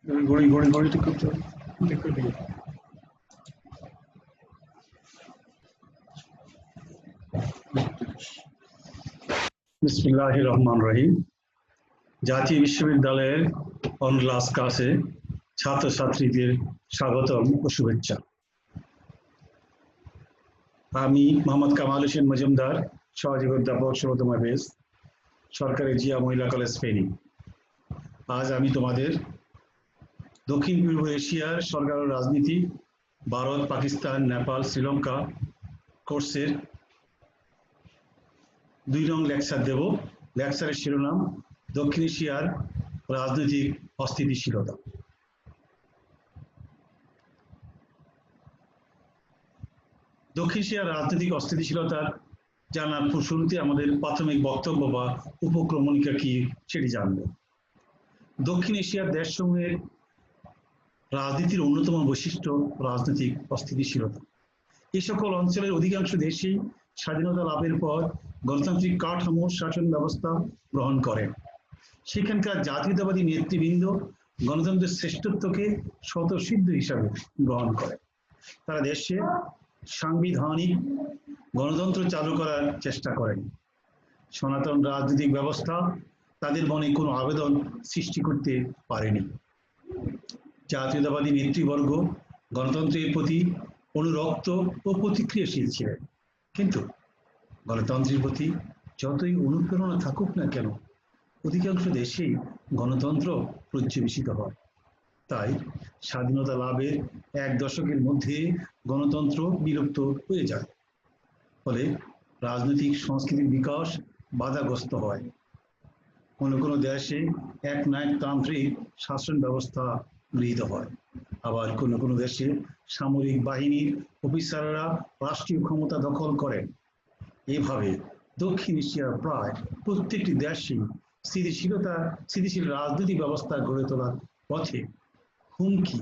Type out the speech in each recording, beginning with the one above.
ঘড়ি ঘড়ি ঘড়ি ঠিক করতে হবে। ঠিক করে দিই। বিসমিল্লাহির রহমানির রহিম। জাতীয় বিশ্ববিদ্যালয়ের অনলাস ক্লাসে ছাত্রছাত্রীদের স্বাগতম ও শুভেচ্ছা। আমি মোহাম্মদ কামাল হোসেন মজুমদার, সহযোগী অধ্যাপক সৌরতমা বেস, সরকারি জিয়া মহিলা কলেজ ফেনী। আজ আমি তোমাদের দক্ষিণ পূর্ব এশিয়ার সরকার ও রাজনীতি, ভারত, পাকিস্তান, নেপাল, শ্রীলঙ্কা কোর্সের 2 নং লেকচার দেব। লেকচারের শিরোনাম দক্ষিণ এশিয়ার রাজনৈতিক অস্থিতিশীলতা। দক্ষিণ এশিয়ার রাজনৈতিক অস্থিতিশীলতার জানার শুরুতে আমাদের প্রাথমিক বক্তব্য বা উপক্রমণিকা কি সেটি জানব। দক্ষিণ এশিয়ার দেশসমূহের রাজনীতির অন্যতম বৈশিষ্ট্য রাজনৈতিক অস্থিতিশীলতা। এই সকল অঞ্চলের অধিকাংশ দেশেই স্বাধীনতা লাভের পর গণতান্ত্রিক কাঠামো শাসন ব্যবস্থা গ্রহণ করেন। সেখানকার জাতীয়তাবাদী নেতৃবৃন্দ গণতন্ত্রের শ্রেষ্ঠত্বকে স্বতঃসিদ্ধ হিসাবে গ্রহণ করে। তারা দেশে সাংবিধানিক গণতন্ত্র চালু করার চেষ্টা করেন। সনাতন রাজনৈতিক ব্যবস্থা তাদের মনে কোনো আবেদন সৃষ্টি করতে পারেনি। জাতীয়তাবাদী নেতৃবর্গ গণতন্ত্রের প্রতি অনুরক্ত ও প্রতিক্রিয়াশীল ছিলেন, কিন্তু গণতন্ত্রের প্রতি যতই অনুপ্রেরণা থাকুক না কেন, অধিকাংশ দেশেই গণতন্ত্র পর্যবেসিত হয়। তাই স্বাধীনতা লাভের 1 দশকের মধ্যে গণতন্ত্র বিলুপ্ত হয়ে যায়। ফলে রাজনৈতিক সংস্কৃতির বিকাশ বাধাগ্রস্ত হয়। কোনো কোনো দেশে একনায়কতান্ত্রিক শাসন ব্যবস্থা গৃহীত হয়, আবার কোনো কোনো দেশে সামরিক বাহিনীর অফিসাররা রাষ্ট্রীয় ক্ষমতা দখল করেন। এভাবে দক্ষিণ এশিয়ার প্রায় প্রত্যেকটি দেশই স্থিতিশীল রাজনৈতিক ব্যবস্থা গড়ে তোলার পথে হুমকি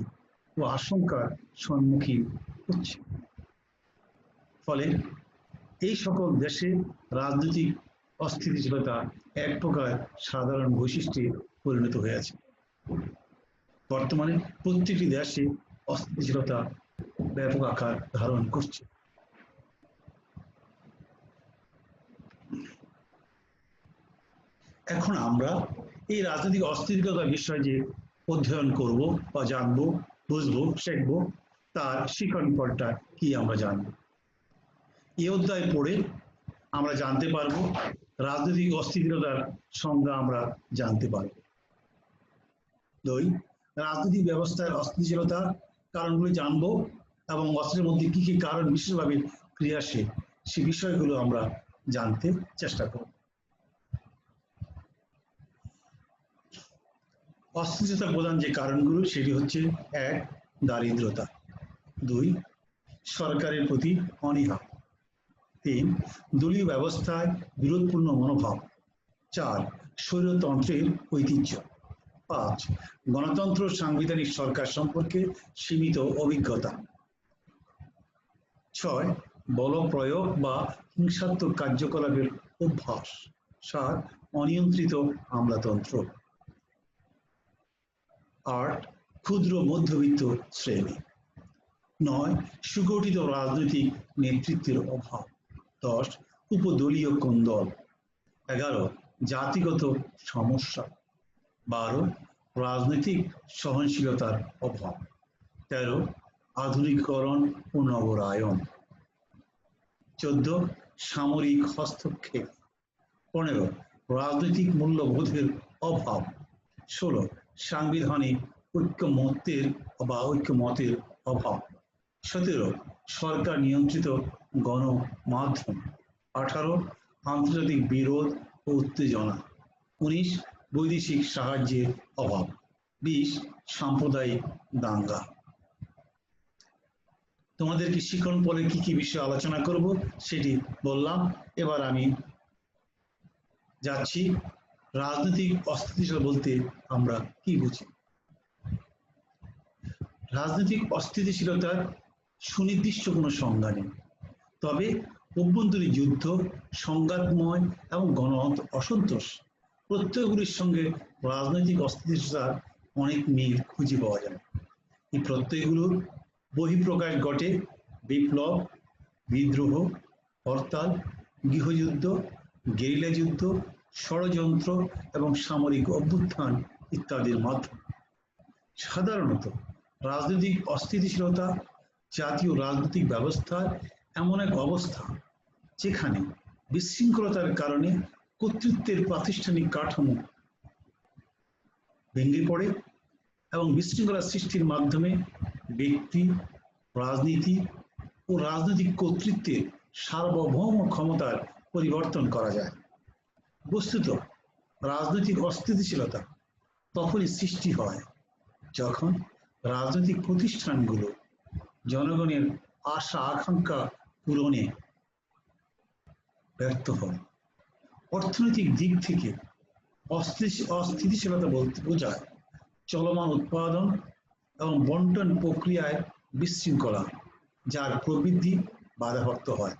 ও আশঙ্কার সম্মুখীন হচ্ছে। ফলে এই সকল দেশে রাজনৈতিক অস্থিতিশীলতা এক প্রকার সাধারণ বৈশিষ্ট্যে পরিণত হয়েছে। বর্তমানে প্রত্যেকটি দেশে অস্থিতিশীলতা ব্যাপক আকার ধারণ করছে। এখন আমরা এই রাজনৈতিক অস্থিতিশীলতার বিষয় যে অধ্যয়ন করব বা জানবো, বুঝবো, শিখবো, তার শিখন পথটা কি আমরা জানবো। এই অধ্যায় পড়ে আমরা জানতে পারবো রাজনৈতিক অস্থিতিশীলতার সংজ্ঞা আমরা জানতে পারবো। 2, রাজনৈতিক ব্যবস্থার অস্থিতিশীলতার কারণগুলো জানবো এবং অস্ত্রের মধ্যে কি কি কারণ বিশেষভাবে ক্রিয়াশীল সে বিষয়গুলো আমরা জানতে চেষ্টা করব। অস্থিতিশীলতার প্রধান যে কারণগুলো সেটি হচ্ছে 1, দারিদ্রতা, 2, সরকারের প্রতি অনীহা, 3, দলীয় ব্যবস্থায় বিরোধপূর্ণ মনোভাব, 4, স্বৈরতন্ত্রের ঐতিহ্য, 5, গণতন্ত্র সাংবিধানিক সরকার সম্পর্কে সীমিত অভিজ্ঞতা, 6, বল প্রয়োগ বা হিংসাত্মক কার্যকলাপের অভ্যাস, 7, অনিয়ন্ত্রিত আমলাতন্ত্র, 8, ক্ষুদ্র মধ্যবিত্ত শ্রেণী, 9, সুগঠিত রাজনৈতিক নেতৃত্বের অভাব, 10, উপদলীয় কোন্দল, 11, জাতিগত সমস্যা, 12, রাজনৈতিক সহনশীলতার অভাব, 13, আধুনিকীকরণ ও নগরায়ন, 14, সামরিক হস্তক্ষেপ, 15, রাজনৈতিক মূল্যবোধের অভাব, 16, সাংবিধানিক ঐক্যমতের অভাব, 17, সরকার নিয়ন্ত্রিত গণমাধ্যম, 18, আন্তর্জাতিক বিরোধ ও উত্তেজনা, 19, বৈদেশিক সাহায্যের অভাব, 20, সাম্প্রদায়িক দাঙ্গা। তোমাদেরকে শিখন পরে কি কি বিষয়ে আলোচনা করব সেটি বললাম। এবার আমি যাচ্ছি রাজনৈতিক অস্থিতিশীলতা বলতে আমরা কি বুঝি। রাজনৈতিক অস্থিতিশীলতার সুনির্দিষ্ট কোনো সংজ্ঞা নেই, তবে অভ্যন্তরীণ যুদ্ধ, সংঘাতময় এবং গণ অসন্তোষ প্রত্যয়গুলির সঙ্গে রাজনৈতিক অস্থিতিশীলতার অনেক মিল খুঁজে পাওয়া যায়। এই প্রত্যয়গুলোর বহিঃপ্রকাশ ঘটে বিপ্লব, বিদ্রোহ, হরতাল, গৃহযুদ্ধ, গেরিলা যুদ্ধ, ষড়যন্ত্র এবং সামরিক অভ্যুত্থান ইত্যাদির মাধ্যমে। সাধারণত রাজনৈতিক অস্থিতিশীলতা জাতীয় রাজনৈতিক ব্যবস্থার এমন এক অবস্থা যেখানে বিশৃঙ্খলতার কারণে কর্তৃত্বের প্রাতিষ্ঠানিক কাঠামো ভেঙে পড়ে এবং বিশৃঙ্খলা সৃষ্টির মাধ্যমে ব্যক্তি, রাজনীতি ও রাজনৈতিক কর্তৃত্বের সার্বভৌম ক্ষমতার পরিবর্তন করা যায়। বস্তুত রাজনৈতিক অস্থিতিশীলতা তখনই সৃষ্টি হয় যখন রাজনৈতিক প্রতিষ্ঠানগুলো জনগণের আশা আকাঙ্ক্ষা পূরণে ব্যর্থ হয়। অর্থনৈতিক দিক থেকে অস্থিতিশীলতা বলতে বোঝায় চলমান উৎপাদন এবং বন্টন প্রক্রিয়ায় বিশৃঙ্খলা, যার প্রবৃদ্ধি বাধাপ্রাপ্ত হয়।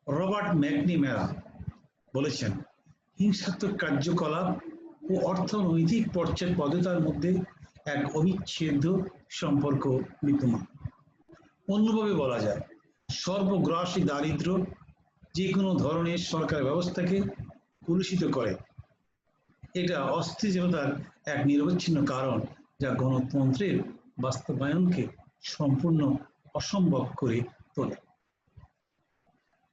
রবার্ট ম্যাকনামারা বলেছেন, হিংসাত্মক কার্যকলাপ ও অর্থনৈতিক পর্যায়বদ্ধতার মধ্যে এক অবিচ্ছেদ্য সম্পর্ক বিদ্যমান। অন্যভাবে বলা যায়, সর্বগ্রাসী দারিদ্র্য যে কোনো ধরনের সরকার ব্যবস্থাকে কলুষিত করে। এটা অস্থিতিশীলতার এক নিরবচ্ছিন্ন কারণ, যা গণতন্ত্রের বাস্তবায়নকে সম্পূর্ণ অসম্ভব করে তোলে।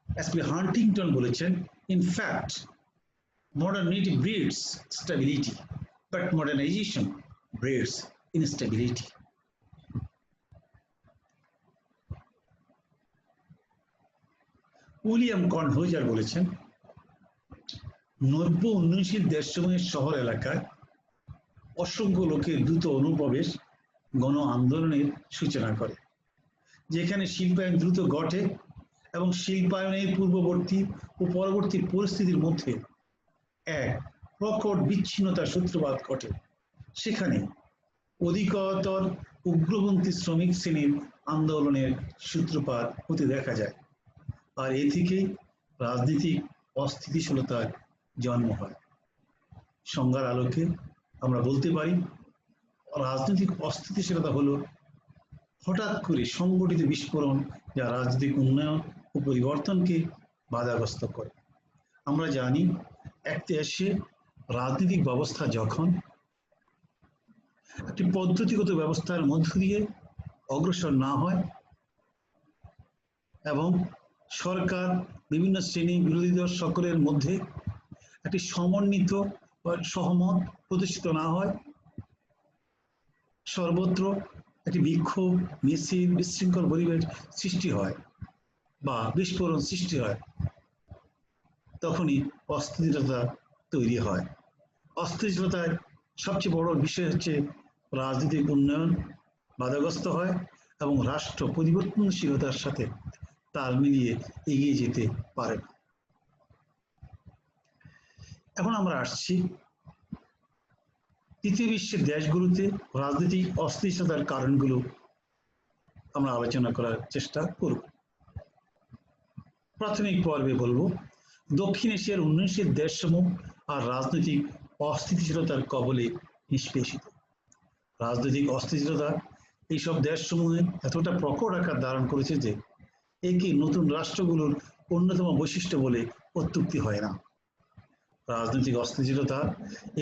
এসপি হান্টিংটন বলেছেন, in fact modernity breeds stability, but modernization breeds instability. William Kornhauser বলেছেন, নব্য উন্নয়নশীল দেশসমূহের শহর এলাকায় অসংখ্য লোকের দ্রুত অনুপ্রবেশ গণ আন্দোলনের সূচনা করে, যেখানে শিল্পায়ন দ্রুত ঘটে এবং শিল্পায়নের পূর্ববর্তী ও পরবর্তী পরিস্থিতির মধ্যে এক প্রকট বিচ্ছিন্নতার সূত্রপাত ঘটে। সেখানে অধিকতর উগ্রপন্থী শ্রমিক শ্রেণীর আন্দোলনের সূত্রপাত হতে দেখা যায়, আর এ থেকেই রাজনৈতিক অস্থিতিশীলতার জন্ম হয়। সংজ্ঞার আলোকে আমরা বলতে পারি, রাজনৈতিক অস্থিতিশীলতা হলো হঠাৎ করে সংগঠিত বিস্ফোরণ, যা রাজনৈতিক উন্নয়ন ও পরিবর্তনকে বাধাগ্রস্ত করে। আমরা জানি, এক দেশে রাজনৈতিক ব্যবস্থা যখন একটি পদ্ধতিগত ব্যবস্থার মধ্য দিয়ে অগ্রসর না হয় এবং সরকার বিভিন্ন শ্রেণী বিরোধী দল সকলের মধ্যে একটি সমন্বিত বা সহমত প্রতিষ্ঠিত না হয়, সর্বত্র একটি বিক্ষোভ, মিছিল, বিশৃঙ্খল পরিবেশ সৃষ্টি হয় বা বিস্ফোরণ সৃষ্টি হয়, তখনই অস্থিতিশীলতা তৈরি হয়। অস্থিতিশীলতার সবচেয়ে বড় বিষয় হচ্ছে রাজনৈতিক উন্নয়ন বাধাগ্রস্ত হয় এবং রাষ্ট্র পরিবর্তনশীলতার সাথে তাল মিলিয়ে এগিয়ে যেতে পারে না। এখন আমরা আসছি তৃতীয় বিশ্বের দেশগুলোতে রাজনৈতিক অস্থিতিশীলতার কারণগুলো আমরা আলোচনা করার চেষ্টা করব। প্রাথমিক পর্বে বলবো দক্ষিণ এশিয়ার উন্নয়নশীল দেশসমূহ আর রাজনৈতিক অস্থিতিশীলতার কবলে নিষ্পেষিত। রাজনৈতিক অস্থিতিশীলতা এইসব দেশসমূহে এতটা প্রকট আকার ধারণ করেছে যে একে নতুন রাষ্ট্রগুলোর অন্যতম বৈশিষ্ট্য বলে অত্যুক্তি হয় না। রাজনৈতিক অস্থিতিশীলতা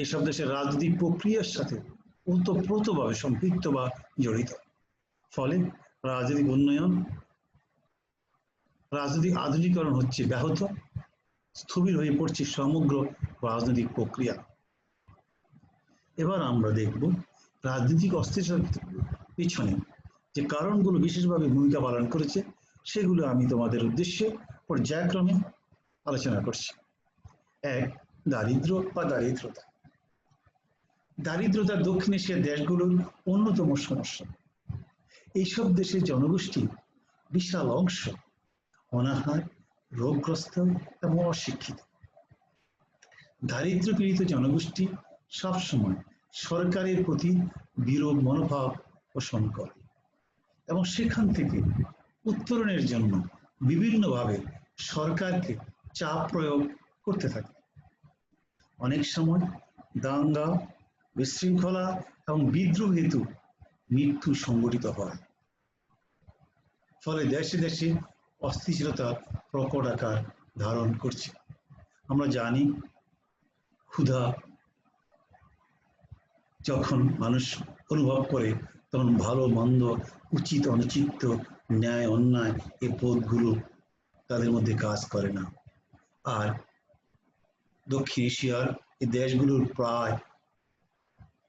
এইসব দেশের রাজনৈতিক প্রক্রিয়ার সাথে ওতপ্রোতভাবে সম্পৃক্ত বা জড়িত। ফলে রাজনৈতিক উন্নয়ন, রাজনৈতিক আধুনিকীকরণ হচ্ছে ব্যাহত, স্থবির হয়ে পড়ছে সমগ্র রাজনৈতিক প্রক্রিয়া। এবার আমরা দেখব রাজনৈতিক অস্থিতিশীলতার পিছনে যে কারণগুলো বিশেষভাবে ভূমিকা পালন করেছে, সেগুলো আমি তোমাদের উদ্দেশ্যে পর্যায়ক্রমে আলোচনা করছি। এক, দারিদ্র্য বা দারিদ্রতা। দারিদ্রতা দক্ষিণ এশিয়ার দেশগুলোর অন্যতম সমস্যা। এইসব দেশের জনগোষ্ঠী বিশাল অংশ অনাহার, রোগগ্রস্ত এবং অশিক্ষিত। দারিদ্র্যপীড়িত জনগোষ্ঠী সবসময় সরকারের প্রতি বিরূপ মনোভাব পোষণ করে এবং সেখান থেকে উত্তরণের জন্য বিভিন্নভাবে সরকারকে চাপ প্রয়োগ করতে থাকে। অনেক সময় দাঙ্গা, বিশৃঙ্খলা এবং বিদ্রোহ হেতু মৃত্যু সংঘটিত হয়। ফলে দেশে দেশে অস্থিতিশীলতা প্রকট আকার ধারণ করছে। আমরা জানি ক্ষুধা যখন মানুষ অনুভব করে তখন ভালো মন্দ, উচিত অনুচিত, ন্যায় অন্যায় এই বোধগুলো তাদের মধ্যে কাজ করে না। আর দক্ষিণ এশিয়ার এই দেশগুলোর প্রায়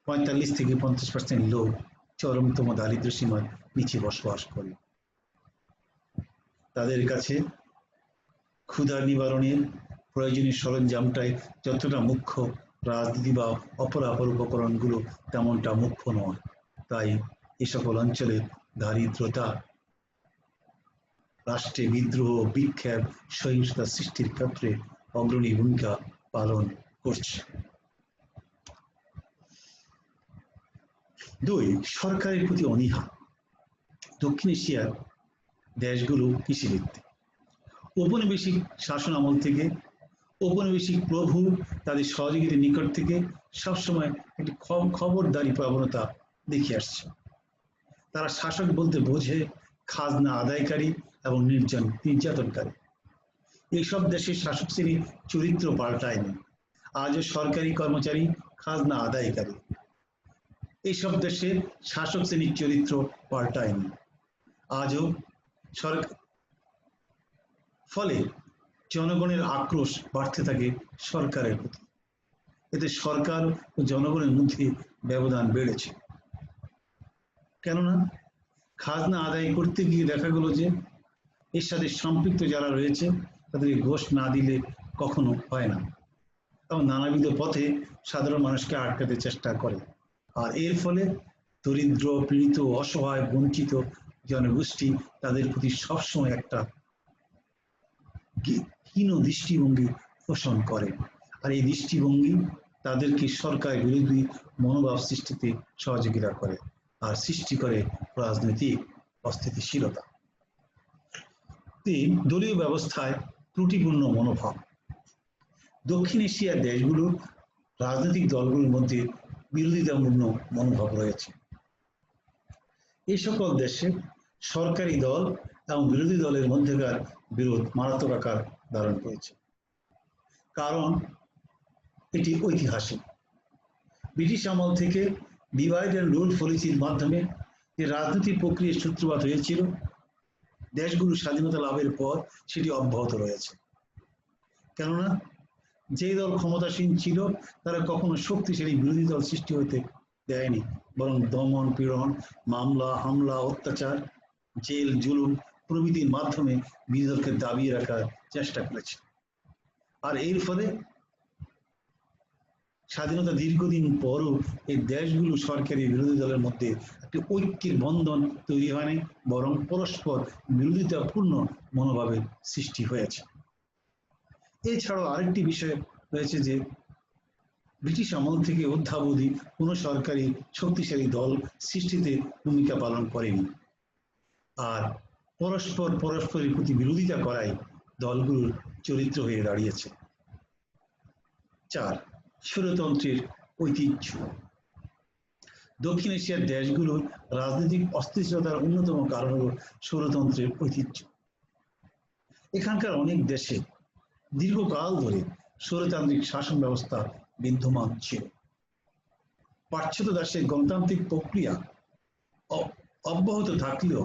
৪৫ থেকে ৫০% লোক চরমতম দারিদ্র্য সীমার নিচে বসবাস করে। তাদের কাছে ক্ষুধা নিবারণের প্রয়োজনীয় সরঞ্জামটাই যতটা মুখ্য, রাজনীতি বা অপরাপর উপকরণগুলো তেমনটা মুখ্য নয়। তাই এ সকল অঞ্চলে দারিদ্রতা রাষ্ট্রে বিদ্রোহ, বিক্ষোভ, সহিংসতা সৃষ্টির ক্ষেত্রে অগ্রণী ভূমিকা পালন করছে। ২. সরকারের প্রতি অনীহা। দক্ষিণ এশিয়ার দেশগুলো কৃষিভিত্তিক। ঔপনিবেশিক শাসন আমল থেকে ঔপনিবেশিক প্রভু তাদের সহযোগীদের নিকট থেকে সবসময় একটি খবরদারি প্রবণতা দেখিয়ে আসছে। তারা শাসক বলতে বোঝে খাজনা আদায়কারী এবং নির্যাতনকারী। এইসব দেশের শাসক শ্রেণীর চরিত্র পাল্টায়নি। আজও সরকারি কর্মচারী খাজনা আদায়কারী। এইসব দেশের শাসক শ্রেণীর চরিত্র পাল্টায়নি। আজও সরকার, ফলে জনগণের আক্রোশ বাড়তে থাকে সরকারের প্রতি। এতে সরকার ও জনগণের মধ্যে ব্যবধান বেড়েছে। কেননা খাজনা আদায় করতে গিয়ে দেখা গেল যে এর সাথে সম্পৃক্ত যারা রয়েছে তাদেরকে ঘোষ না দিলে কখনো হয় না, এবং নানাবিধ পথে সাধারণ মানুষকে আটকাতে চেষ্টা করে। আর এর ফলে দরিদ্র, পীড়িত, অসহায়, বঞ্চিত জনগোষ্ঠী তাদের প্রতি সবসময় একটা হীন দৃষ্টিভঙ্গি পোষণ করে। আর এই দৃষ্টিভঙ্গি তাদেরকে সরকার বিরোধী মনোভাব সৃষ্টিতে সহযোগিতা করে আর সৃষ্টি করে রাজনৈতিক অস্থিতিশীলতা। ৩. দলীয় ব্যবস্থায় ত্রুটিপূর্ণ মনোভাব। দক্ষিণ এশিয়ার দেশগুলোর রাজনৈতিক দলগুলোর মধ্যে বিরোধিতাপূর্ণ মনোভাব রয়েছে। এই সকল দেশে সরকারি দল এবং বিরোধী দলের মধ্যেকার বিরোধ মারাত্মক আকার ধারণ করেছে। কারণ এটি ঐতিহাসিক। ব্রিটিশ আমল থেকে ডিভাইড অ্যান্ড রুল পলিসির মাধ্যমে যে রাজনৈতিক প্রক্রিয়ার সূত্রপাত হয়েছিল, দেশগুলো স্বাধীনতা লাভের পর সেটি অব্যাহত রয়েছে। কেননা যে দল ক্ষমতাসীন ছিল তারা কখনো শক্তিশালী বিরোধী দল সৃষ্টি হতে দেয়নি, বরং দমন পীড়ন, মামলা হামলা, অত্যাচার, জেল জুলুম প্রভৃতির মাধ্যমে বিরোধী দলকে দাবিয়ে রাখার চেষ্টা করেছে। আর এর ফলে স্বাধীনতা দীর্ঘদিন পরও এই দেশগুলো সরকারি বিরোধী দলের মধ্যে একটি ঐক্যের বন্ধন তৈরি হয়নি, বরং পরস্পর বিরোধিতাপূর্ণ মনোভাবের সৃষ্টি হয়েছে। এছাড়াও আরেকটি বিষয় রয়েছে যে ব্রিটিশ আমল থেকে অদ্যাবধি কোনো সরকারি শক্তিশালী দল সৃষ্টিতে ভূমিকা পালন করেনি, আর পরস্পরের প্রতি বিরোধিতা করায় দলগুলোর চরিত্র হয়ে দাঁড়িয়েছে। ৪. স্বৈরতন্ত্রের ঐতিহ্য। দক্ষিণ এশিয়ার দেশগুলোর রাজনৈতিক অস্থিতিশীলতার অন্যতম কারণ হল স্বৈরতন্ত্রের ঐতিহ্য। এখানকার অনেক দেশে দীর্ঘকাল ধরে স্বৈরতান্ত্রিক শাসন ব্যবস্থা বিদ্যমান ছিল। পাশ্চাত্য দেশের গণতান্ত্রিক প্রক্রিয়া অব্যাহত থাকলেও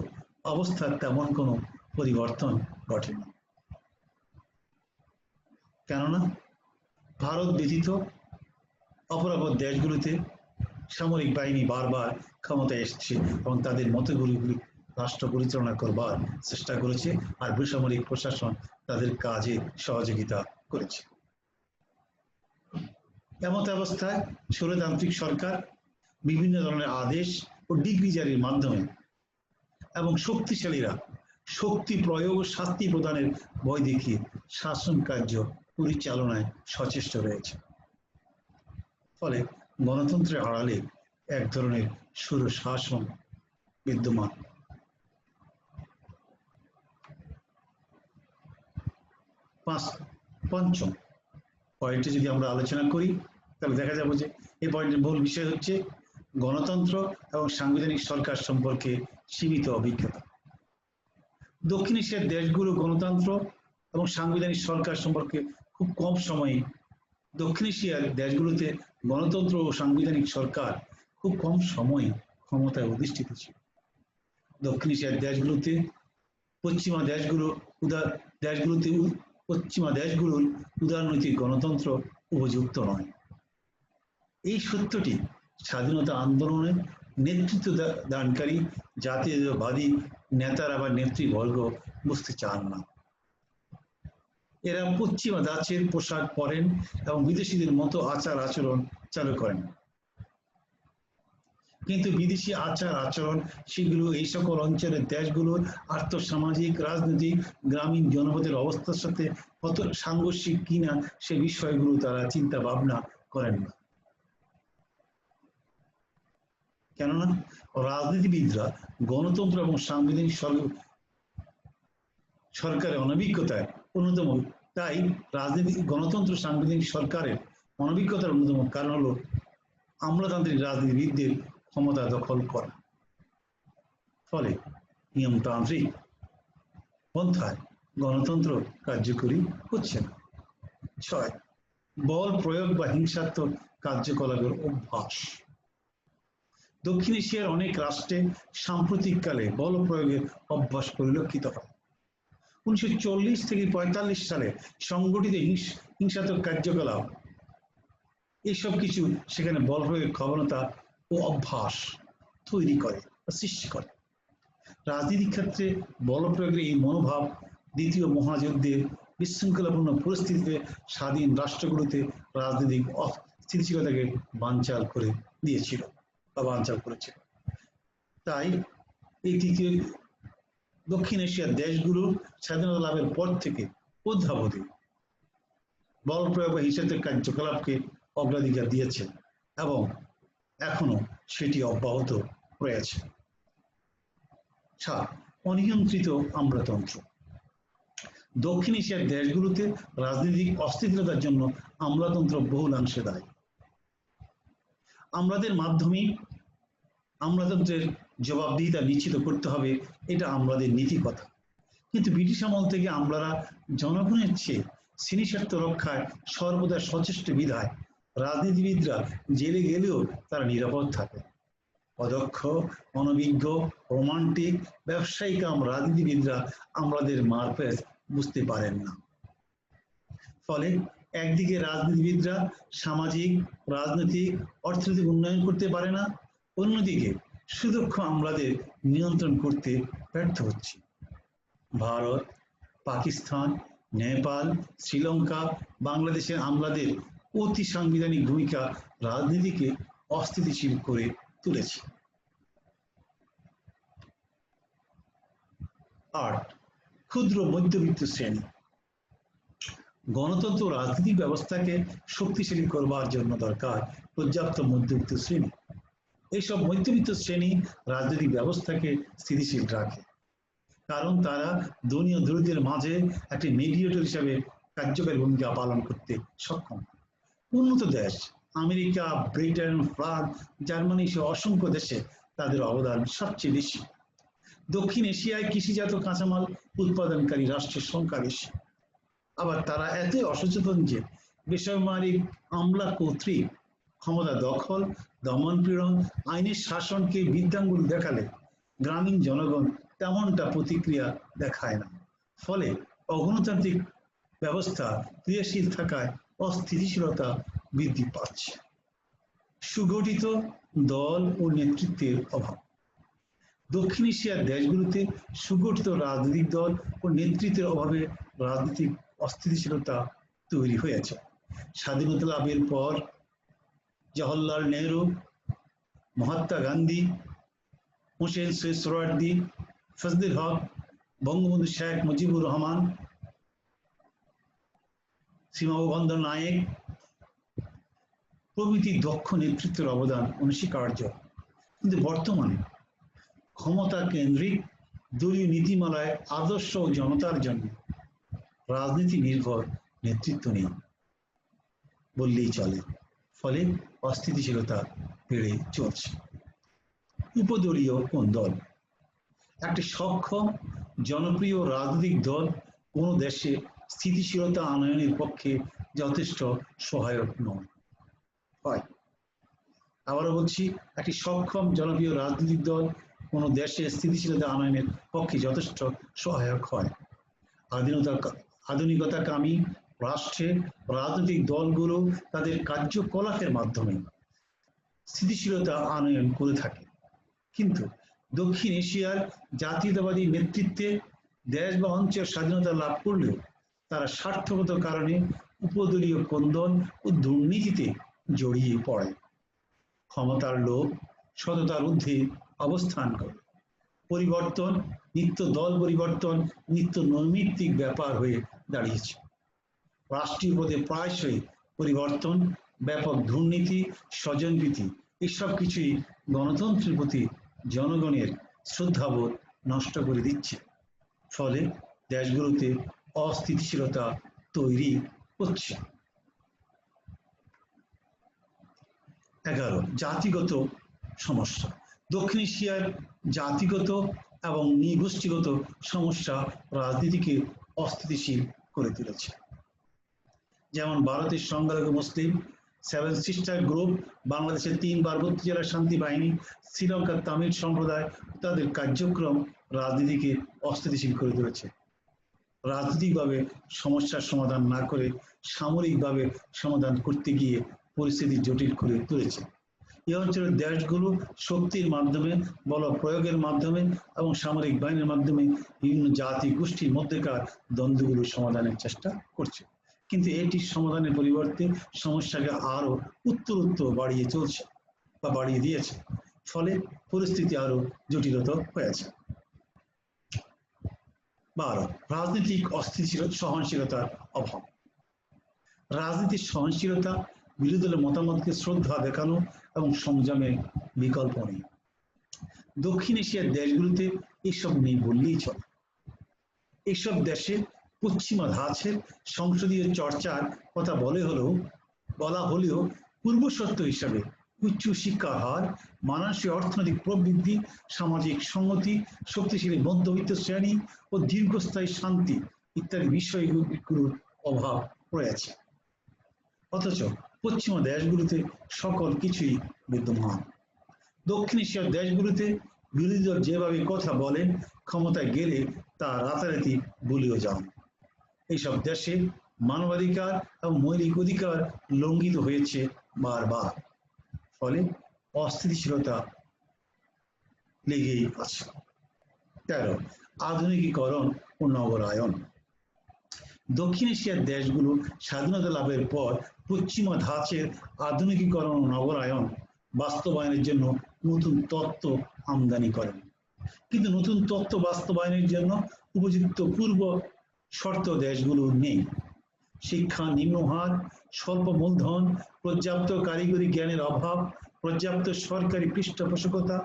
অবস্থার তেমন কোনো পরিবর্তন ঘটেনি। কেননা ভারত ব্যতীত অপরাপর দেশগুলিতে সামরিক বাহিনী বারবার ক্ষমতায় এসেছে এবং তাদের মতগুলি রাষ্ট্র পরিচালনা করবার চেষ্টা করেছে, আর বেসামরিক প্রশাসন তাদের কাজে সহযোগিতা করেছে। এমত অবস্থায় স্বৈরতান্ত্রিক সরকার বিভিন্ন ধরনের আদেশ ও ডিগ্রি জারির মাধ্যমে এবং শক্তিশালীরা শক্তি প্রয়োগ ও শাস্তি প্রদানের ভয় দেখিয়ে শাসন কার্য পরিচালনায় সচেষ্ট রয়েছে। ফলে গণতন্ত্রের আড়ালে এক ধরনের স্বৈরশাসন বিদ্যমান। পঞ্চম পয়েন্টে যদি আমরা আলোচনা করি, তাহলে দেখা যাবে যে এই পয়েন্টের মূল বিষয় হচ্ছে গণতন্ত্র এবং সাংবিধানিক সরকার সম্পর্কে সীমিত অভিজ্ঞতা। দক্ষিণ এশিয়ার দেশগুলো গণতন্ত্র এবং সাংবিধানিক সরকার সম্পর্কে খুব কম সময়ে, দক্ষিণ এশিয়ার দেশগুলোতে গণতন্ত্র ও সাংবিধানিক সরকার খুব কম সময়ে ক্ষমতায় অধিষ্ঠিত ছিল। দক্ষিণ এশিয়ার দেশগুলোতে পশ্চিমা দেশগুলোর উদারনৈতিক গণতন্ত্র উপযুক্ত নয়। এই সত্যটি স্বাধীনতা আন্দোলনে নেতৃত্ব দানকারী জাতীয়তাবাদী নেতারা বা নেতৃবর্গ বুঝতে চান না। এরা পশ্চিমা ধাঁচের পোশাক পরেন এবং বিদেশিদের মতো আচার আচরণ চালু করেন, কিন্তু বিদেশি আচার আচরণ সেগুলো এই সকল অঞ্চলের দেশগুলোর আর্থসামাজিক, রাজনৈতিক, গ্রামীণ জনপদের অবস্থার সাথে কত সাংঘর্ষিক কিনা সে বিষয়গুলো তারা চিন্তা ভাবনা করেন না। কেননা রাজনীতিবিদরা গণতন্ত্র এবং সাংবিধানিক সরকারের অনভিজ্ঞতায় অন্যতম। তাই গণতন্ত্র সাংবিধানিক সরকারের অনভিজ্ঞতার অন্যতম কারণ হলো আমলাতান্ত্রিক রাজনীতিবিদদের ক্ষমতা দখল করা। ফলে নিয়মতান্ত্রিক পন্থায় গণতন্ত্র কার্যকরী হচ্ছে না। 6, বল প্রয়োগ বা হিংসাত্মক কার্যকলাপের অভ্যাস। দক্ষিণ এশিয়ার অনেক রাষ্ট্রে সাম্প্রতিককালে বল প্রয়োগের অভ্যাস পরিলক্ষিত হয়। 1940 থেকে 45 সালে সংগঠিত হিংসাত্মক কার্যকলাপ, এইসব কিছু সেখানে বল প্রয়োগের ক্ষমতা ও অভ্যাস তৈরি করে বা সৃষ্টি করে। রাজনীতিক ক্ষেত্রে বল প্রয়োগের এই মনোভাব দ্বিতীয় মহাযুদ্ধের বিশৃঙ্খলাপূর্ণ পরিস্থিতিতে স্বাধীন রাষ্ট্রগুলোতে রাজনৈতিক স্থিতিশীলতাকে বানচাল করে দিয়েছিল বা বানচাল করেছিল। তাই এই তৃতীয় দক্ষিণ এশিয়ার দেশগুলোর স্বাধীনতা লাভের পর থেকে অদ্যাবধি বল প্রয়োগ বা হিংসাত্মক কার্যকলাপকে অগ্রাধিকার দিয়েছে এবং এখনো সেটি অব্যাহত রয়েছে। 7, অনিয়ন্ত্রিত আমলাতন্ত্র। দক্ষিণ এশিয়ার দেশগুলোতে রাজনৈতিক অস্থিরতার জন্য আমলাতন্ত্র বহুলাংশে দায়ী। আমলাদের মাধ্যমে আমলাতন্ত্রের জবাবদিহিতা নিশ্চিত করতে হবে, এটা আমলাদের নীতিকথা। কিন্তু ব্রিটিশ আমল থেকে আমলারা জনগণের চেয়ে শ্রেণী স্বার্থ রক্ষায় সর্বদা সচেষ্ট বিধায় রাজনীতিবিদরা জেলে গেলেও তারা নিরাপদ থাকে। অদক্ষ, অনভিজ্ঞ, রোমান্টিক, ব্যবসায়িক রাজনীতিবিদরা আমলাদের মারপ্যাচ বুঝতে পারেন না। ফলে একদিকে রাজনীতিবিদরা সামাজিক, রাজনৈতিক, অর্থনৈতিক উন্নয়ন করতে পারে না, অন্যদিকে সুদক্ষ আমলাদের নিয়ন্ত্রণ করতে ব্যর্থ হচ্ছে। ভারত, পাকিস্তান, নেপাল, শ্রীলঙ্কা, বাংলাদেশের আমলাদের অতি সাংবিধানিক ভূমিকা রাজনীতিকে অস্থিতিশীল করে তুলেছে। 8, ক্ষুদ্র মধ্যবিত্ত শ্রেণী। গণতন্ত্র রাজনৈতিক ব্যবস্থাকে শক্তিশালী করবার জন্য দরকার পর্যাপ্ত মধ্যবিত্ত শ্রেণী। এইসব মধ্যবিত্ত শ্রেণী রাজনৈতিক ব্যবস্থাকে স্থিতিশীল রাখে, কারণ তারা ধনী ও দরিদ্রের মাঝে একটি মিডিয়েটর হিসাবে কার্যকরী ভূমিকা পালন করতে সক্ষম। উন্নত দেশ আমেরিকা, ব্রিটেন, ফ্রান্স, জার্মানি সহ অসংখ্য দেশে তাদের অবদান সবচেয়ে বেশি। দক্ষিণ এশিয়ায় কৃষিজাত কাঁচামাল উৎপাদনকারী রাষ্ট্রের সংখ্যা বেশি। আবার তারা এতই অসচেতন যে বেসামরিক আমলা কর্তৃক ক্ষমতা দখল, দমন পীড়ন, আইনের শাসনকে বৃদ্ধাঙ্গুল দেখালে গ্রামীণ জনগণ তেমনটা প্রতিক্রিয়া দেখায় না। ফলে অগণতান্ত্রিক ব্যবস্থা ক্রিয়াশীল থাকায় অস্থিতিশীলতা বৃদ্ধি পাচ্ছে। সুগঠিত দল ও নেতৃত্বের অভাব। দক্ষিণ এশিয়ার দেশগুলোতে সুগঠিত রাজনৈতিক দল ও নেতৃত্বের অভাবে রাজনৈতিক অস্থিতিশীলতা তৈরি হয়েছে। স্বাধীনতা লাভের পর জওহরলাল নেহরু, মহাত্মা গান্ধী, হোসেন শহীদ সোহরাওয়ার্দী, ফজলুল হক, বঙ্গবন্ধু শেখ মুজিবুর রহমান, শ্রীমবন্ধ নায়েক প্রভৃতি দক্ষ নেতৃত্বের অবদান অনস্বীকার্য। কিন্তু বর্তমানে ক্ষমতা কেন্দ্রিক দলীয় নীতিমালায় আদর্শ ও জনতার জন্য রাজনীতি নির্ভর নেতৃত্ব নেই বললেই চলে। ফলে অস্থিতিশীলতা বেড়ে চলছে। উপদলীয় কোন দল? একটি সক্ষম জনপ্রিয় রাজনৈতিক দল কোনো দেশে স্থিতিশীলতা আনয়নের পক্ষে যথেষ্ট সহায়ক নয়। হয়, আবারও বলছি, একটি সক্ষম জনপ্রিয় রাজনৈতিক দল কোনো দেশে স্থিতিশীলতা আনয়নের পক্ষে যথেষ্ট সহায়ক হয়। আধুনিকতাকামী রাষ্ট্রের রাজনৈতিক দলগুলো তাদের কার্যকলাপের মাধ্যমে স্থিতিশীলতা আনয়ন করে থাকে। কিন্তু দক্ষিণ এশিয়ার জাতীয়তাবাদী নেতৃত্বে দেশ বা অঞ্চল স্বাধীনতা লাভ করলেও তারা স্বার্থগত কারণে উপদলীয় কোন্দল ও দুর্নীতিতে জড়িয়ে পড়ে। ক্ষমতার লোভ সততার ঊর্ধ্বে অবস্থান করে। পরিবর্তন নিত্য দল পরিবর্তন নিত্য নৈমিত্তিক ব্যাপার হয়ে দাঁড়িয়েছে। রাষ্ট্রীয় পদে প্রায়শই পরিবর্তন, ব্যাপক দুর্নীতি, স্বজনপ্রীতি এসব কিছুই গণতন্ত্রের প্রতি জনগণের শ্রদ্ধাবোধ নষ্ট করে দিচ্ছে। ফলে দেশগুলোতে অস্থিতিশীলতা তৈরি হচ্ছে। 11, জাতিগত সমস্যা। দক্ষিণ এশিয়ার জাতিগত এবং নৃগোষ্ঠীগত সমস্যা রাজনীতিকে অস্থিতিশীল করে তুলেছে। যেমন ভারতের সংখ্যালঘু মুসলিম, সেভেন সিস্টার গ্রুপ, বাংলাদেশের 3 পার্বত্য জেলার শান্তি বাহিনী, শ্রীলঙ্কার তামিল সম্প্রদায় তাদের কার্যক্রম রাজনীতিকে অস্থিতিশীল করে তুলেছে। রাজনৈতিকভাবে সমস্যার সমাধান না করে সামরিকভাবে সমাধান করতে গিয়ে পরিস্থিতি জটিল করে তুলেছে। এই অঞ্চলের দেশগুলো শক্তির মাধ্যমে, বল প্রয়োগের মাধ্যমে এবং সামরিক বাহিনীর মাধ্যমে বিভিন্ন জাতি গোষ্ঠীর মধ্যেকার দ্বন্দ্বগুলো সমাধানের চেষ্টা করছে। কিন্তু এটি সমাধানের পরিবর্তে সমস্যাকে আরো উত্তরোত্তর বাড়িয়ে চলছে বা বাড়িয়ে দিয়েছে। ফলে পরিস্থিতি আরো জটিলতর হয়েছে। 12, রাজনৈতিক সহনশীলতার অভাব। রাজনীতির সহনশীলতা, বিরোধী দলের মতামতকে শ্রদ্ধা দেখানো এবং সংযমের বিকল্প নেই। দক্ষিণ এশিয়ার দেশগুলোতে এসব নেই বললেই চলে। এইসব দেশে পশ্চিমা ধাঁচের সংসদীয় চর্চার কথা বলা হলেও পূর্বশর্ত হিসাবে উচ্চ শিক্ষার হার, মানানসই অর্থনৈতিক প্রবৃদ্ধি, সামাজিক সংহতি, শক্তিশালী মধ্যবিত্ত শ্রেণী ও দীর্ঘস্থায়ী শান্তি ইত্যাদি বিষয়গুলোর অভাব রয়েছে। অথচ পশ্চিমা দেশগুলোতে সকল কিছুই বিদ্যমান। দক্ষিণ এশিয়ার দেশগুলোতে বিরোধী দল যেভাবে কথা বলেন, ক্ষমতায় গেলে তা রাতারাতি ভুলেও যান। এইসব দেশে মানবাধিকার এবং মৌলিক অধিকার লঙ্ঘিত হয়েছে বারবার। ফলে অস্থিতিশীলতা লেগেই আছে। 13, আধুনিকীকরণ ও নগরায়ন। দক্ষিণ এশিয়ার দেশগুলো স্বাধীনতা লাভের পর পশ্চিমা ধাঁচের আধুনিকীকরণ ও নগরায়ন বাস্তবায়নের জন্য নতুন তত্ত্ব আমদানি করেন। কিন্তু নতুন তত্ত্ব বাস্তবায়নের জন্য উপযুক্ত পূর্ব শর্ত দেশগুলোর নেই। শিক্ষা নিম্নহার, স্বল্প মূলধন, পর্যাপ্ত কারিগরি জ্ঞানের অভাব, পর্যাপ্ত সরকারি পৃষ্ঠপোষকতা,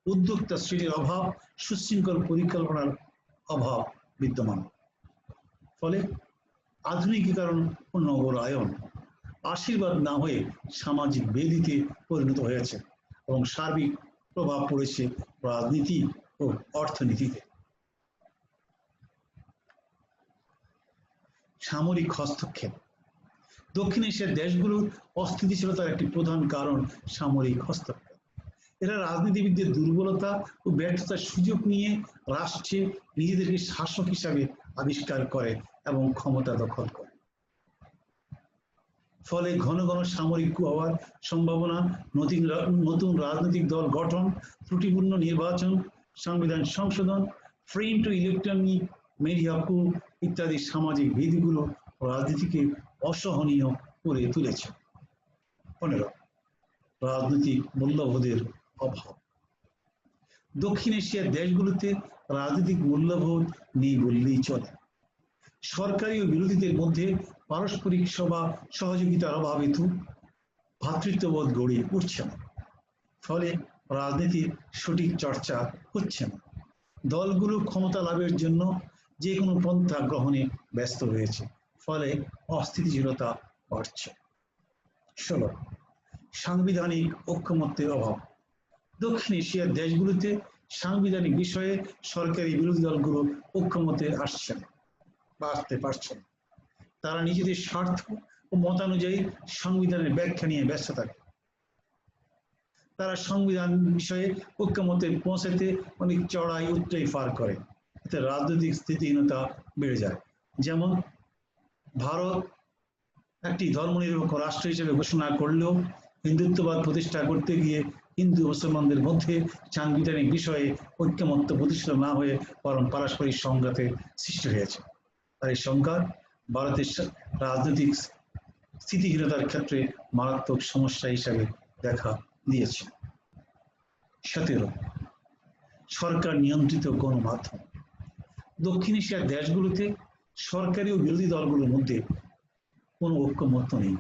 উদ্যোক্তা শ্রেণীর অভাব, সুশৃঙ্খল পরিকল্পনার অভাব বিদ্যমান। ফলে আধুনিকীকরণ ও নগরায়ন আশীর্বাদ না হয়ে সামাজিক ব্যাধিতে পরিণত হয়েছে এবং সার্বিক প্রভাব পড়েছে রাজনীতি ও অর্থনীতিতে। সামরিক হস্তক্ষেপ। দক্ষিণ এশিয়ার দেশগুলোর অস্থিতিশীলতার একটি প্রধান কারণ সামরিক হস্তক্ষেপ। এরা রাজনীতিবিদদের দুর্বলতা ও ব্যর্থতার সুযোগ নিয়ে রাষ্ট্রে নিজেদেরকে শাসক হিসাবে আবিষ্কার করে এবং ক্ষমতা দখল করে। ফলে ঘন ঘন সামরিক কূ হওয়ার সম্ভাবনা, নতুন রাজনৈতিক দল গঠন, ত্রুটিপূর্ণ নির্বাচন, সংবিধান সংশোধন, ফ্রেম টু ইলেকট্রনিক মিডিয়া কূ ইত্যাদি সামাজিক বিধিগুলো রাজনীতিকে অসহনীয় করে তুলেছে। 15, রাজনৈতিক মূল্যবোধের অভাব। দক্ষিণ এশিয়ার দেশগুলোতে রাজনৈতিক মূল্যবোধ নেই বললেই চলে। সরকারি ও বিরোধীদের মধ্যে পারস্পরিক সহযোগিতার অভাব হেতু ভ্রাতৃত্ববোধ গড়ে উঠছে না। ফলে রাজনীতির সঠিক চর্চা হচ্ছে না। দলগুলো ক্ষমতা লাভের জন্য যে কোনো পন্থা গ্রহণে ব্যস্ত রয়েছে। ফলে অস্থিতিশীলতা বাড়ছে। 16, সাংবিধানিক ঐকমত্যের অভাব। দক্ষিণ এশিয়ার দেশগুলিতে সাংবিধানিক বিষয়ে সরকারি বিরোধী দলগুলো ঐকমত্যে আসছে বা আসতে পারছে না। তারা নিজেদের স্বার্থ ও মতানুযায়ী সংবিধানের ব্যাখ্যা নিয়ে ব্যস্ত থাকে। তারা সংবিধান বিষয়ে ঐকমত্যে পৌঁছাতে অনেক চড়াই উচ্চাই পার করে, এতে রাজনৈতিক স্থিতিহীনতা বেড়ে যায়। যেমন ভারত একটি ধর্মনিরপেক্ষ রাষ্ট্র হিসেবে ঘোষণা করলেও হিন্দুত্ববাদ প্রতিষ্ঠা করতে গিয়ে হিন্দু মুসলমানদের মধ্যে সাংবিধানিক বিষয়ে ঐকমত্য প্রতিষ্ঠিত না হয়ে বরং পারস্পরিক সংঘাতের সৃষ্টি হয়েছে। আর এই সংঘাত ভারতের রাজনৈতিক স্থিতিহীনতার ক্ষেত্রে মারাত্মক সমস্যা হিসাবে দেখা দিয়েছে। 17 সরকার নিয়ন্ত্রিত গণমাধ্যম। দক্ষিণ এশিয়ার দেশগুলোতে সরকারি ও বিরোধী দলগুলোর মধ্যে কোনো ঐকমত্য নেই।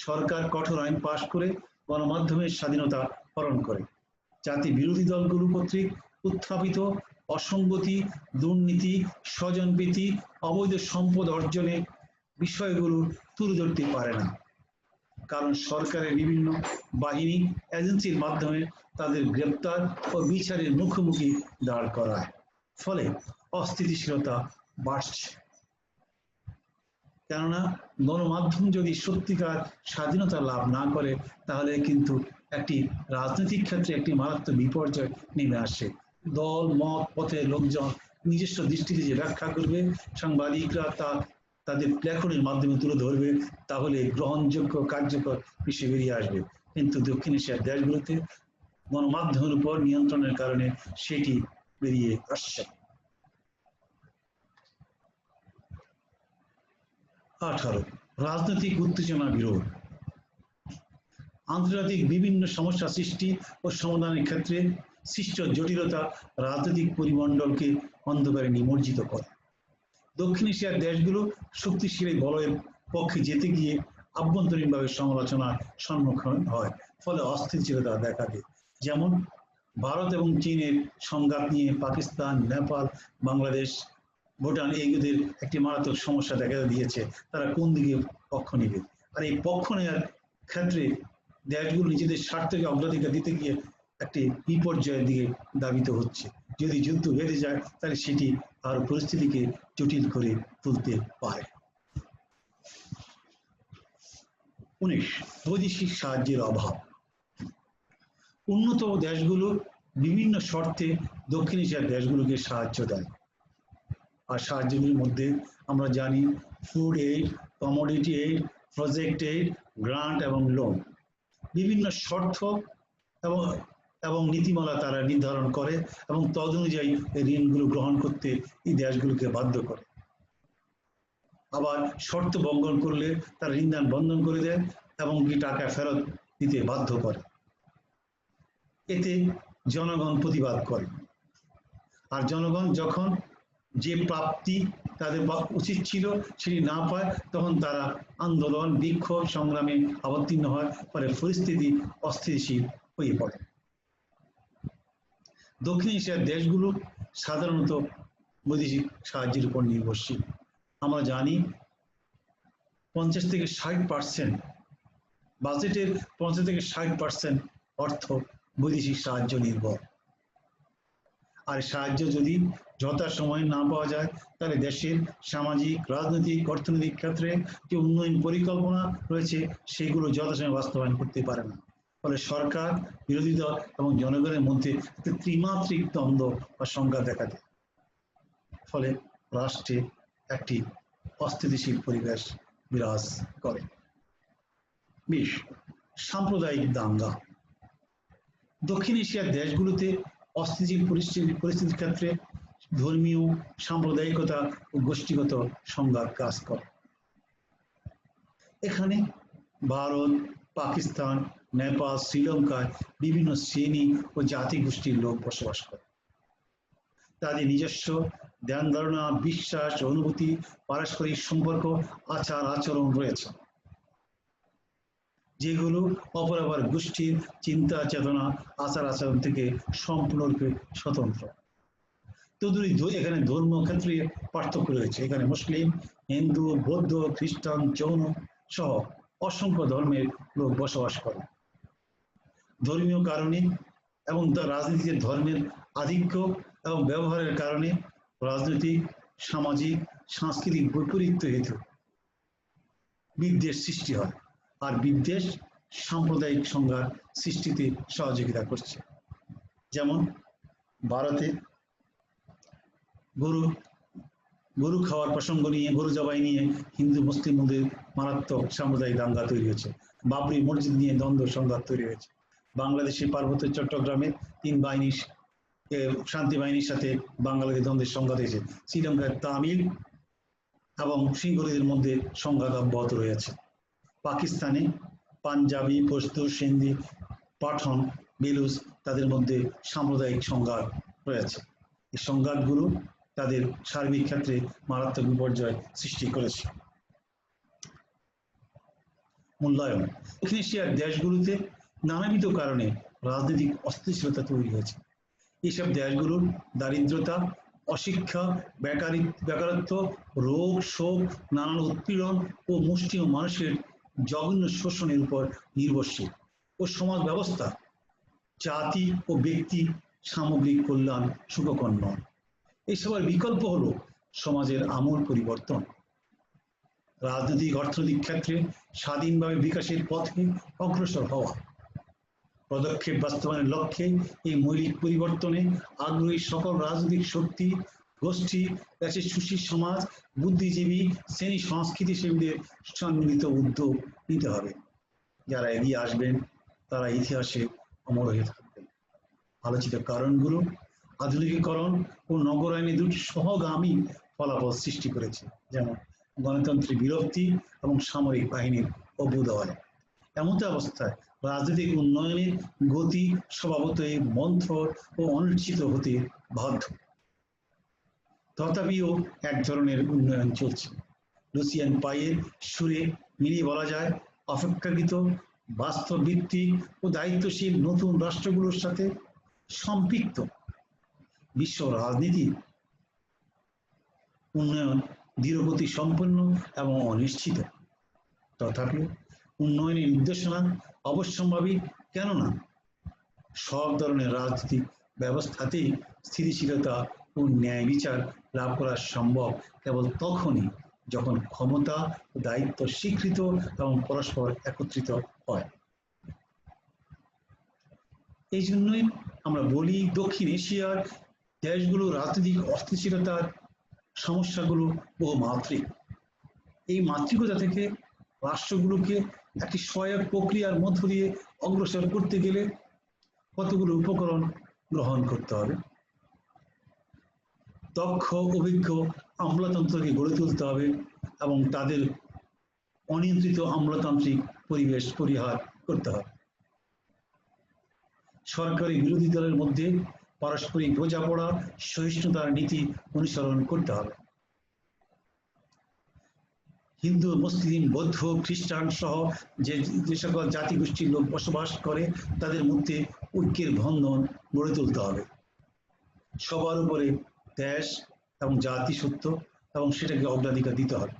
সরকার কঠোর আইন পাশ করে গণমাধ্যমের স্বাধীনতা হরণ করে, যাতে বিরোধী দলগুলো কর্তৃক উত্থাপিত অসঙ্গতি, দুর্নীতি, স্বজনপ্রীতি, অবৈধ সম্পদ অর্জনের বিষয়গুলো তুলে ধরতে পারে না, কারণ সরকারের বিভিন্ন বাহিনী এজেন্সির মাধ্যমে তাদের গ্রেপ্তার ও বিচারের মুখোমুখি দাঁড় করায়। ফলে অস্থিতিশীলতা বাড়ছে। কেননা গণমাধ্যম যদি সত্যিকার স্বাধীনতা লাভ না করে, তাহলে কিন্তু একটি রাজনৈতিক ক্ষেত্রে একটি মারাত্মক বিপর্যয় নেমে আসে। দল মত পথের লোকজন নিজস্ব দৃষ্টিতে যে ব্যাখ্যা করবে, সাংবাদিকরা তাদের লেখনের মাধ্যমে তুলে ধরবে, তাহলে গ্রহণযোগ্য কার্যকর বিষয় বেরিয়ে আসবে। কিন্তু দক্ষিণ এশিয়ার দেশগুলোতে গণমাধ্যমের উপর নিয়ন্ত্রণের কারণে সেটি বেরিয়ে আসছে। 18 রাজনৈতিক উত্তেজনা বিরোধ। আন্তর্জাতিক বিভিন্ন সমস্যা সৃষ্টি ও সমাধানের ক্ষেত্রে সৃষ্ট জটিলতা রাজনৈতিক পরিমণ্ডলকে অন্ধকারে নিমজ্জিত করে। দক্ষিণ এশিয়ার দেশগুলো শক্তিশালী বলয়ের পক্ষে যেতে গিয়ে আভ্যন্তরীণভাবে সমালোচনার সম্মুখীন হয়, ফলে অস্থিতিশীলতা দেখা দেয়। যেমন ভারত এবং চীনের সংঘাত নিয়ে পাকিস্তান, নেপাল, বাংলাদেশ, ভুটান এইগুলোদের একটি মারাত্মক সমস্যা দেখা দিয়েছে। তারা কোন দিকে পক্ষ নেবে, আর এই পক্ষ নেওয়ার ক্ষেত্রে দেশগুলো নিজেদের স্বার্থকে অগ্রাধিকার দিতে গিয়ে একটি বিপর্যয়ের দিকে ধাবিত হচ্ছে। যদি যুদ্ধ বেড়ে যায়, তাহলে সেটি আর পরিস্থিতিকে জটিল করে তুলতে পারে। 19 বৈদেশিক সাহায্যের অভাব। উন্নত দেশগুলো বিভিন্ন শর্তে দক্ষিণ এশিয়ার দেশগুলোকে সাহায্য দেয়, আর সাহায্যগুলির মধ্যে আমরা জানি food aid, commodity aid, project aid, grant এবং লোন। বিভিন্ন শর্ত এবং নীতিমালা তারা নির্ধারণ করে এবং তদনুযায়ী ঋণগুলো গ্রহণ করতে এই দেশগুলোকে বাধ্য করে। আবার শর্ত ভঙ্গন করলে তারা ঋণদান বন্ধন করে দেয় এবং কি টাকা ফেরত দিতে বাধ্য করে। এতে জনগণ প্রতিবাদ করে, আর জনগণ যখন যে প্রাপ্তি তাদের উচিত ছিল সেটি না পায়, তখন তারা আন্দোলন, বিক্ষোভ, সংগ্রামে অবতীর্ণ হয়, ফলে পরিস্থিতি অস্থিতিশীল হয়ে পড়ে। দক্ষিণ এশিয়ার দেশগুলো সাধারণত বৈদেশিক সাহায্যের উপর নির্ভরশীল। আমরা জানি 50 থেকে 60% বাজেটের 50 থেকে 60% অর্থ বৈদেশিক সাহায্য নির্ভর। আর সাহায্য যদি যথাসময়ে না পাওয়া যায়, তাহলে দেশের সামাজিক, রাজনৈতিক, অর্থনৈতিক ক্ষেত্রে যে উন্নয়ন পরিকল্পনা রয়েছে সেগুলো যথাসময়ে বাস্তবায়ন করতে পারে না। ফলে সরকার, বিরোধী দল এবং জনগণের মধ্যে ত্রিমাত্রিক দ্বন্দ্ব বা সংঘাত দেখা দেয়। ফলে রাষ্ট্রে একটি অস্থিতিশীল পরিবেশ বিরাজ করে। 20 সাম্প্রদায়িক দাঙ্গা। দক্ষিণ এশিয়ার দেশগুলোতে অস্থিতিশীল পরিস্থিতির ক্ষেত্রে ধর্মীয়, সাম্প্রদায়িকতা ও গোষ্ঠীগত সংঘাত কাজ করে। এখানে ভারত, পাকিস্তান, নেপাল, শ্রীলঙ্কায় বিভিন্ন শ্রেণী ও জাতিগোষ্ঠীর লোক বসবাস করে। তাদের নিজস্ব ধ্যান ধারণা, বিশ্বাস, অনুভূতি, পারস্পরিক সম্পর্ক, আচার আচরণ রয়েছে, যেগুলো অপরাপর গোষ্ঠীর চিন্তা, চেতনা, আচার আচরণ থেকে সম্পূর্ণরূপে স্বতন্ত্র। তদুপরি এখানে ধর্ম ক্ষেত্রে পার্থক্য রয়েছে। এখানে মুসলিম, হিন্দু, বৌদ্ধ, খ্রিস্টান, জৈন সহ অসংখ্য ধর্মের লোক বসবাস করে। ধর্মীয় কারণে এবং তার রাজনীতিতে ধর্মের আধিক্য এবং ব্যবহারের কারণে রাজনৈতিক, সামাজিক, সাংস্কৃতিক বৈপরীত্য হেতু বিদ্বেষ সৃষ্টি হয়, আর বিদ্বেষ সাম্প্রদায়িক সংঘাত সৃষ্টিতে সহযোগিতা করছে। যেমন ভারতে গরু খাওয়ার প্রসঙ্গ নিয়ে, গরু জবাই নিয়ে হিন্দু মুসলিম মধ্যে মারাত্মক সাম্প্রদায়িক দাঙ্গা তৈরি হয়েছে। বাবরি মসজিদ নিয়ে দ্বন্দ্ব সংঘাত তৈরি হয়েছে। বাংলাদেশে পার্বত্য চট্টগ্রামে শান্তি বাহিনীর সাথে বাংলাদেশের দ্বন্দ্বের সংঘাত হয়েছে। শ্রীলঙ্কায় তামিল এবং সিংহলীদের মধ্যে সংঘাত অব্যাহত রয়েছে। পাকিস্তানে পাঞ্জাবি, পশতু, সিন্ধি, পাঠান, বেলুচ তাদের মধ্যে সাম্প্রদায়িক সংঘাত রয়েছে। এই সংঘাতগুলো তাদের সার্বিক ক্ষেত্রে মারাত্মক বিপর্যয় সৃষ্টি করেছে। মূল্যায়ন। দক্ষিণ এশিয়ার দেশগুলোতে নানাবিধ কারণে রাজনৈতিক অস্থিতিশীলতা তৈরি হয়েছে। এইসব দেশগুলোর দারিদ্রতা, অশিক্ষা, বেকারত্ব, রোগ, শোক, নানান উৎপীড়ন ও মুষ্টিমেয় মানুষের জঘন্য শোষণের উপর নির্ভরশীল ও সমাজ ব্যবস্থা, জাতি ও ব্যক্তি সামগ্রিক কল্যাণ সুখকর নয়। এইসবের বিকল্প হলো সমাজের আমূল পরিবর্তন, রাজনৈতিক অর্থনৈতিক ক্ষেত্রে স্বাধীনভাবে বিকাশের পথে অগ্রসর হওয়া। পদক্ষেপ বাস্তবায়নের লক্ষ্যে এই মৌলিক পরিবর্তনে আগ্রহী সকল রাজনৈতিক শক্তি, গোষ্ঠী, দেশের সুশীল সমাজ, বুদ্ধিজীবী, শ্রেণী, সংস্কৃতি সেবীদের সম্মিলিত উদ্যোগ নিতে হবে। যারা এগিয়ে আসবেন তারা ইতিহাসে অমর হয়ে থাকবেন। আলোচিত কারণগুলো আধুনিকীকরণ ও নগরায়নে দুটি সহগামী ফলাফল সৃষ্টি করেছে, যেমন গণতন্ত্রের বিলুপ্তি এবং সামরিক বাহিনীর অভ্যুদয়। এমত অবস্থায় রাজনৈতিক উন্নয়নের গতি স্বভাবতই মন্থর ও অনিশ্চিত হতে বাধ্য। তথাপিও এক ধরনের উন্নয়ন চলছে। লুসিয়ান পাইয়ের সুরে মিলিয়ে বলা যায়, অপেক্ষাকৃত বাস্তবভিত্তিক ও দায়িত্বশীল নতুন রাষ্ট্রগুলোর সাথে সম্পৃক্ত বিশ্ব রাজনীতি উন্নয়ন ধীরগতি সম্পন্ন এবং অনিশ্চিত। তথাপিও উন্নয়নের নির্দেশনা অবশ্যম্ভাবী, কেননা সব ধরনের রাজনৈতিক ব্যবস্থাতেই স্থিতিশীলতা ও ন্যায় বিচার লাভ করা সম্ভব কেবল তখনই যখন ক্ষমতা ও দায়িত্ব স্বীকৃত এবং পরস্পর একত্রিত হয়। এই জন্যই আমরা বলি, দক্ষিণ এশিয়ার দেশগুলো রাজনৈতিক অস্থিতিশীলতার সমস্যাগুলো বহুমাত্রিক। এই মাত্রিকতা থেকে রাষ্ট্রগুলোকে একটি সহায়ক প্রক্রিয়ার মধ্য দিয়ে অগ্রসর করতে গেলে কতগুলো উপকরণ গ্রহণ করতে হবে। দক্ষ, অভিজ্ঞ আমলাতন্ত্রকে গড়ে তুলতে হবে এবং তাদের অনিয়ন্ত্রিত আমলাতান্ত্রিক পরিবেশ পরিহার করতে হবে। সরকারি বিরোধী দলের মধ্যে পারস্পরিক বোঝাপড়া, সহিষ্ণুতার নীতি অনুসরণ করতে হবে। হিন্দু, মুসলিম, বৌদ্ধ, খ্রিস্টান সহ যে সকল জাতিগোষ্ঠীর লোক বসবাস করে তাদের মধ্যে ঐক্যের বন্ধন গড়ে তুলতে হবে। সবার উপরে দেশ এবং জাতি সত্য এবং সেটাকে অগ্রাধিকার দিতে হবে।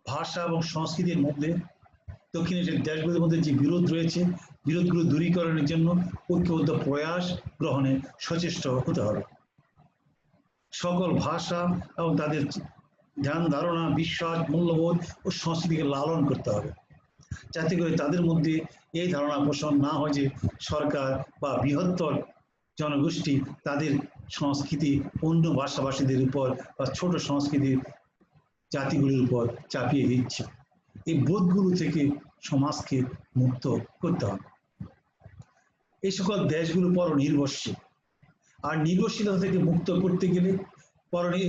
ভাষা এবং সংস্কৃতির মধ্যে দক্ষিণ এশিয়ার দেশগুলোর মধ্যে যে বিরোধ রয়েছে, বিরোধগুলো দূরীকরণের জন্য ঐক্যবদ্ধ প্রয়াস গ্রহণে সচেষ্ট হতে হবে। সকল ভাষা এবং তাদের ধ্যান ধারণা, বিশ্বাস, মূল্যবোধ ও সংস্কৃতিকে লালন করতে হবে, যাতে করে তাদের মধ্যে এই ধারণা পোষণ না হয় যে সরকার বা বৃহত্তর জনগোষ্ঠী তাদের সংস্কৃতি অন্য ভাষাভাষীদের উপর বা ছোট সংস্কৃতির জাতিগুলির উপর চাপিয়ে দিচ্ছে। এই বোধগুলো থেকে সমাজকে মুক্ত করতে হবে। এই সকল দেশগুলো পর নির্ভরশীল, আর নির্ভরশীলতা থেকে মুক্ত করতে গেলে পরে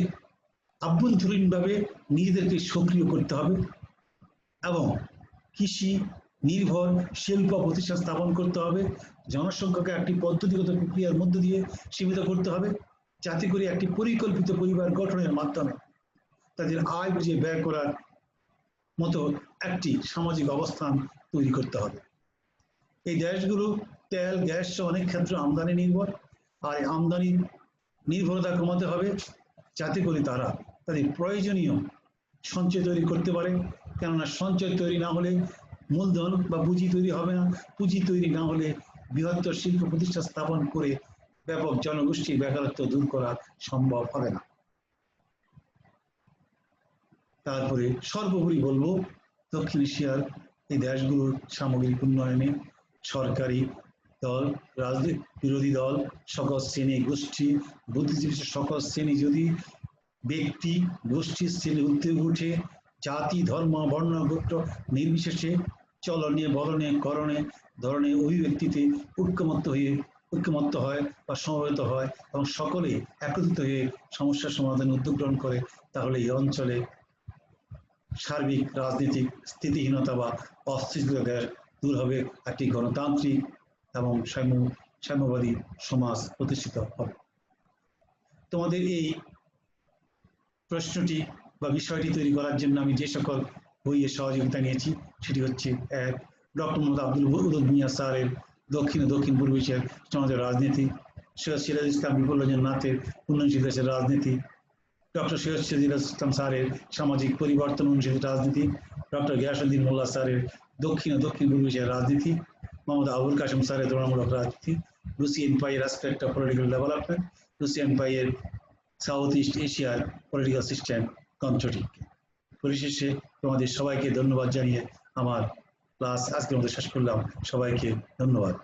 আভ্যন্তরীণভাবে নিজেদেরকে সক্রিয় করতে হবে এবং কৃষি নির্ভর শিল্প প্রতিষ্ঠান স্থাপন করতে হবে। জনসংখ্যাকে একটি পদ্ধতিগত প্রক্রিয়ার মধ্য দিয়ে সীমিত করতে হবে, যাতে করে একটি পরিকল্পিত পরিবার গঠনের মাধ্যমে তাদের আয় বুঝে ব্যয় করার মতো একটি সামাজিক অবস্থান তৈরি করতে হবে। এই দেশগুলো তেল, গ্যাস সহ অনেক ক্ষেত্রে আমদানি নির্ভর, আর আমদানি নির্ভরতা কমাতে হবে, যাতে করে তারা তাদের প্রয়োজনীয় সঞ্চয় তৈরি করতে পারে। কেননা সঞ্চয় তৈরি না হলে মূলধন বা পুঁজি তৈরি হবে না। পুঁজি তৈরি না হলে বৃহত্তর শিল্প প্রতিষ্ঠান স্থাপন করে ব্যাপক জনগোষ্ঠীর বেকারত্ব দূর করা সম্ভব হবে না। তারপরে সর্বোপরি বলবো, দক্ষিণ এশিয়ার এই দেশগুলোর সামগ্রিক উন্নয়নে সরকারি দল, বিরোধী দল, সকল শ্রেণী গোষ্ঠী, বুদ্ধিজীবী সকল শ্রেণী যদি ব্যক্তি গোষ্ঠী শ্রেণী উদ্যোগে উঠে জাতি ধর্ম বর্ণ গোত্র নির্বিশেষে চলনে বলনে করণে ধরনে অভিব্যক্তিতে ঐক্যমত্য হয় বা সমবেত হয় এবং সকলে একত্রিত হয়ে সমস্যার সমাধানে উদ্যোগ গ্রহণ করে, তাহলে এই অঞ্চলে সার্বিক রাজনৈতিক স্থিতিহীনতা বা অস্থিতিশীলতা দূর হবে, একটি গণতান্ত্রিক এবং সাম্যবাদী সমাজ প্রতিষ্ঠিত হবে। তোমাদের এই প্রশ্নটি বা বিষয়টি তৈরি করার জন্য আমি যে সকল বইয়ের সহযোগিতা নিয়েছি সেটি হচ্ছে, এক, ডক্টর মোহাম্মদ আব্দুল ওদুদ মিয়া স্যারের দক্ষিণ পূর্ব এশিয়ার সমাজের রাজনীতি, সৈয়দ সিরাজ ইসলাম বিপ্লবরঞ্জন নাথের উন্নয়নশীল দেশের রাজনীতি, ডক্টর সৈয়দ সিরাজ ইসলাম স্যারের সামাজিক পরিবর্তন উন্নয়নশীল রাজনীতি, ডক্টর গিয়াসউদ্দিন মোল্লা স্যারের দক্ষিণ পূর্ব এশিয়ার রাজনীতি, মোহাম্মদ আবুল কাসেম স্যারের তুলনামূলক রাজনীতি, লুসি এনপাইয়ের অ্যাসপেক্ট অফ পলিটিক্যাল ডেভেলপমেন্ট, লুসি এনপাইয়ের সাউথ ইস্ট এশিয়ার পলিটিক্যাল সিস্টেম কন্ট্রোটিক। পরিশেষে তোমাদের সবাইকে ধন্যবাদ জানিয়ে আমার ক্লাস আজকের মধ্যে শেষ করলাম। সবাইকে ধন্যবাদ।